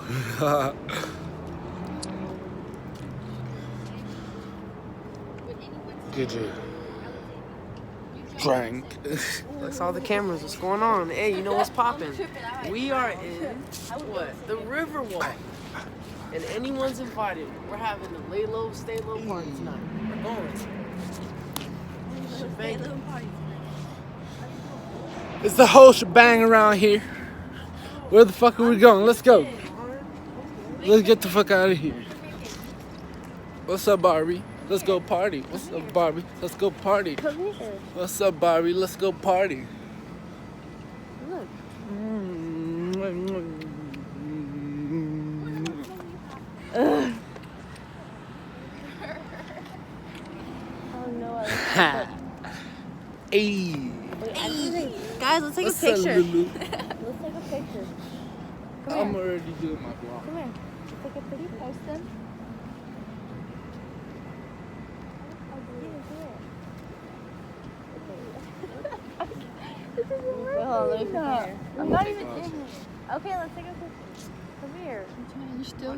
Good job. Drank. That's all the cameras. What's going on? Hey, you know what's popping? We are in what? The Riverwalk. And anyone's invited. We're having a lay low, stay low party tonight. We're going. Shebang. It's the whole shebang around here. Where the fuck are we going? Let's go. Let's get the fuck out of here. What's up, Barbie? Let's go party. What's up, Barbie? Let's go party. Come here. What's up, Barbie? Let's go party. Look. Oh no. Hey. Guys, let's take What's a up, picture. Lulu? Let's take a picture. I'm already doing my vlog. Come here. Let's take a picture. Post them. Oh, look here. I'm not even in it. Okay, let's take a picture. Come here. You're still